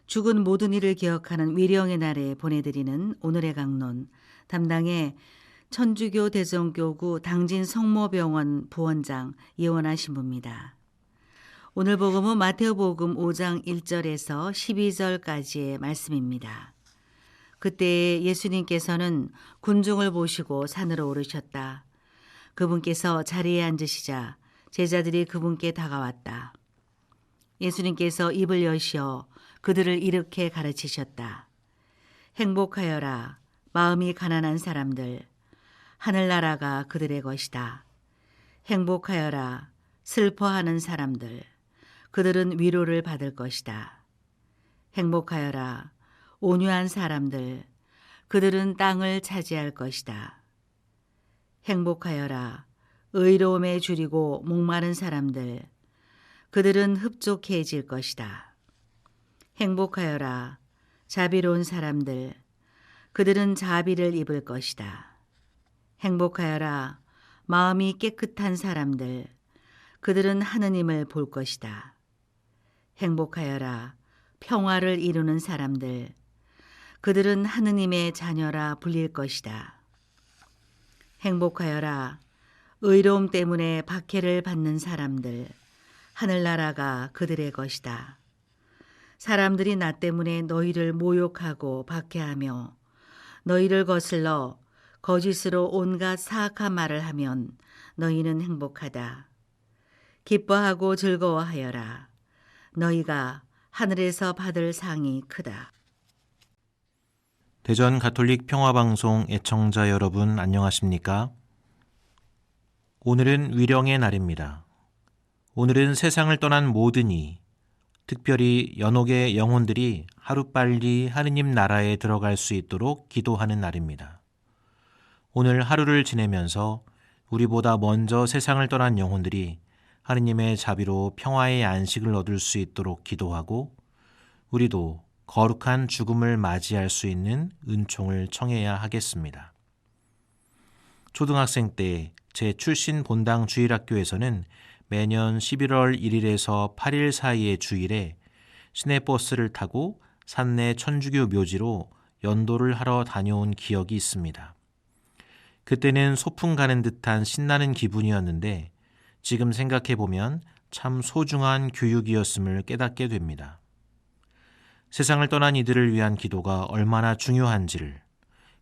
죽은 모든 이를 기억하는 위령의 날에 보내드리는 오늘의 강론, 담당의 천주교 대성교구 당진 성모병원 부원장 이원아 신부입니다. 오늘 복음은 마태복음 5장 1절에서 12절까지의 말씀입니다. 그때 예수님께서는 군중을 보시고 산으로 오르셨다. 그분께서 자리에 앉으시자 제자들이 그분께 다가왔다. 예수님께서 입을 여시어 그들을 이렇게 가르치셨다. 행복하여라, 마음이 가난한 사람들. 하늘나라가 그들의 것이다. 행복하여라, 슬퍼하는 사람들. 그들은 위로를 받을 것이다. 행복하여라, 온유한 사람들. 그들은 땅을 차지할 것이다. 행복하여라, 의로움에 줄이고 목마른 사람들. 그들은 흡족해질 것이다. 행복하여라, 자비로운 사람들. 그들은 자비를 입을 것이다. 행복하여라, 마음이 깨끗한 사람들. 그들은 하느님을 볼 것이다. 행복하여라, 평화를 이루는 사람들. 그들은 하느님의 자녀라 불릴 것이다. 행복하여라, 의로움 때문에 박해를 받는 사람들. 하늘나라가 그들의 것이다. 사람들이 나 때문에 너희를 모욕하고 박해하며 너희를 거슬러 거짓으로 온갖 사악한 말을 하면 너희는 행복하다. 기뻐하고 즐거워하여라. 너희가 하늘에서 받을 상이 크다. 대전 가톨릭 평화방송 애청자 여러분 안녕하십니까? 오늘은 위령의 날입니다. 오늘은 세상을 떠난 모든 이, 특별히 연옥의 영혼들이 하루빨리 하느님 나라에 들어갈 수 있도록 기도하는 날입니다. 오늘 하루를 지내면서 우리보다 먼저 세상을 떠난 영혼들이 하느님의 자비로 평화의 안식을 얻을 수 있도록 기도하고 우리도 거룩한 죽음을 맞이할 수 있는 은총을 청해야 하겠습니다. 초등학생 때 제 출신 본당 주일학교에서는 매년 11월 1일에서 8일 사이의 주일에 시내버스를 타고 산내 천주교 묘지로 연도를 하러 다녀온 기억이 있습니다. 그때는 소풍 가는 듯한 신나는 기분이었는데 지금 생각해보면 참 소중한 교육이었음을 깨닫게 됩니다. 세상을 떠난 이들을 위한 기도가 얼마나 중요한지를,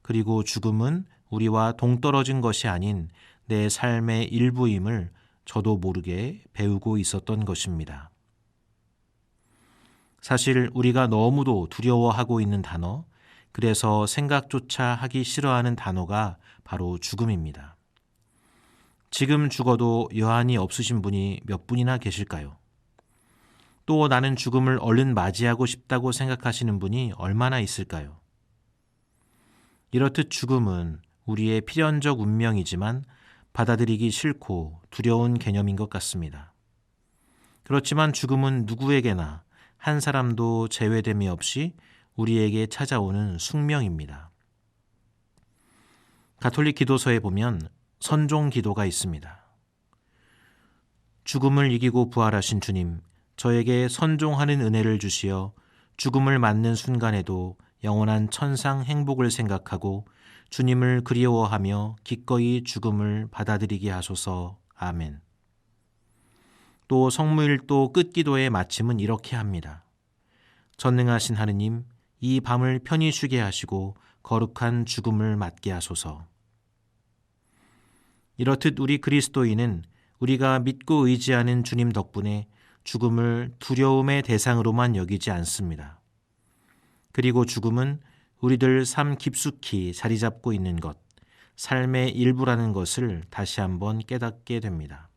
그리고 죽음은 우리와 동떨어진 것이 아닌 내 삶의 일부임을 저도 모르게 배우고 있었던 것입니다. 사실 우리가 너무도 두려워하고 있는 단어, 그래서 생각조차 하기 싫어하는 단어가 바로 죽음입니다. 지금 죽어도 여한이 없으신 분이 몇 분이나 계실까요? 또 나는 죽음을 얼른 맞이하고 싶다고 생각하시는 분이 얼마나 있을까요? 이렇듯 죽음은 우리의 필연적 운명이지만 받아들이기 싫고 두려운 개념인 것 같습니다. 그렇지만 죽음은 누구에게나 한 사람도 제외됨이 없이 우리에게 찾아오는 숙명입니다. 가톨릭 기도서에 보면 선종 기도가 있습니다. 죽음을 이기고 부활하신 주님, 저에게 선종하는 은혜를 주시어 죽음을 맞는 순간에도 영원한 천상 행복을 생각하고 주님을 그리워하며 기꺼이 죽음을 받아들이게 하소서. 아멘. 또 성무일도 끝기도의 마침은 이렇게 합니다. 전능하신 하느님, 이 밤을 편히 쉬게 하시고 거룩한 죽음을 맞게 하소서. 이렇듯 우리 그리스도인은 우리가 믿고 의지하는 주님 덕분에 죽음을 두려움의 대상으로만 여기지 않습니다. 그리고 죽음은 우리들 삶 깊숙이 자리 잡고 있는 것, 삶의 일부라는 것을 다시 한번 깨닫게 됩니다.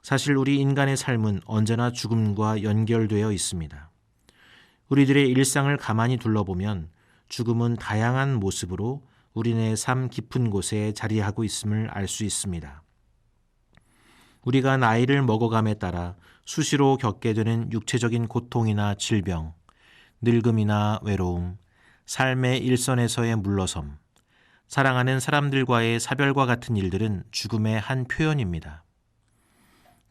사실 우리 인간의 삶은 언제나 죽음과 연결되어 있습니다. 우리들의 일상을 가만히 둘러보면 죽음은 다양한 모습으로 우리네 삶 깊은 곳에 자리하고 있음을 알 수 있습니다. 우리가 나이를 먹어감에 따라 수시로 겪게 되는 육체적인 고통이나 질병, 늙음이나 외로움, 삶의 일선에서의 물러섬, 사랑하는 사람들과의 사별과 같은 일들은 죽음의 한 표현입니다.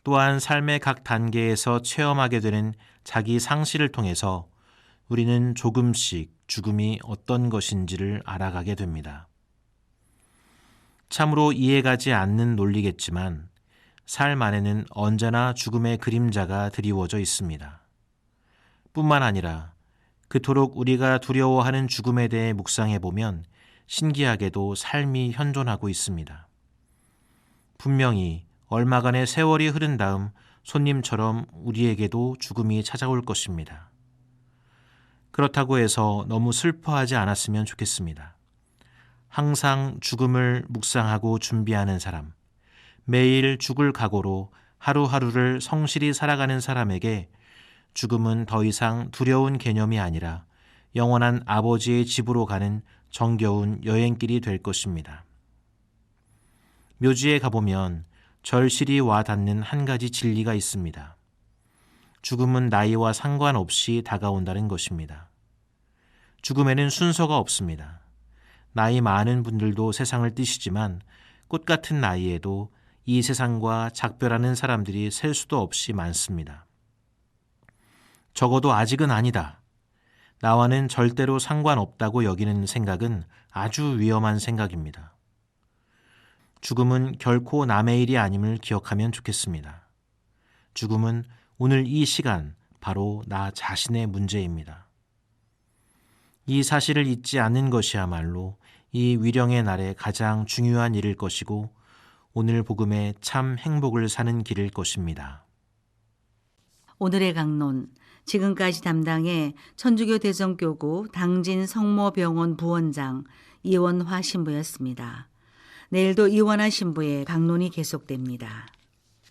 또한 삶의 각 단계에서 체험하게 되는 자기 상실을 통해서 우리는 조금씩 죽음이 어떤 것인지를 알아가게 됩니다. 참으로 이해가지 않는 논리겠지만 삶 안에는 언제나 죽음의 그림자가 드리워져 있습니다. 뿐만 아니라 그토록 우리가 두려워하는 죽음에 대해 묵상해 보면 신기하게도 삶이 현존하고 있습니다. 분명히 얼마간의 세월이 흐른 다음 손님처럼 우리에게도 죽음이 찾아올 것입니다. 그렇다고 해서 너무 슬퍼하지 않았으면 좋겠습니다. 항상 죽음을 묵상하고 준비하는 사람, 매일 죽을 각오로 하루하루를 성실히 살아가는 사람에게 죽음은 더 이상 두려운 개념이 아니라 영원한 아버지의 집으로 가는 정겨운 여행길이 될 것입니다. 묘지에 가보면 절실히 와닿는 한 가지 진리가 있습니다. 죽음은 나이와 상관없이 다가온다는 것입니다. 죽음에는 순서가 없습니다. 나이 많은 분들도 세상을 뜨시지만 꽃 같은 나이에도 이 세상과 작별하는 사람들이 셀 수도 없이 많습니다. 적어도 아직은 아니다. 나와는 절대로 상관없다고 여기는 생각은 아주 위험한 생각입니다. 죽음은 결코 남의 일이 아님을 기억하면 좋겠습니다. 죽음은 오늘 이 시간 바로 나 자신의 문제입니다. 이 사실을 잊지 않는 것이야말로 이 위령의 날에 가장 중요한 일일 것이고 오늘 복음에 참 행복을 사는 길일 것입니다. 오늘의 강론, 지금까지 담당해 천주교 대성교구 당진 성모병원 부원장 이원화 신부였습니다. 내일도 이원화 신부의 강론이 계속됩니다.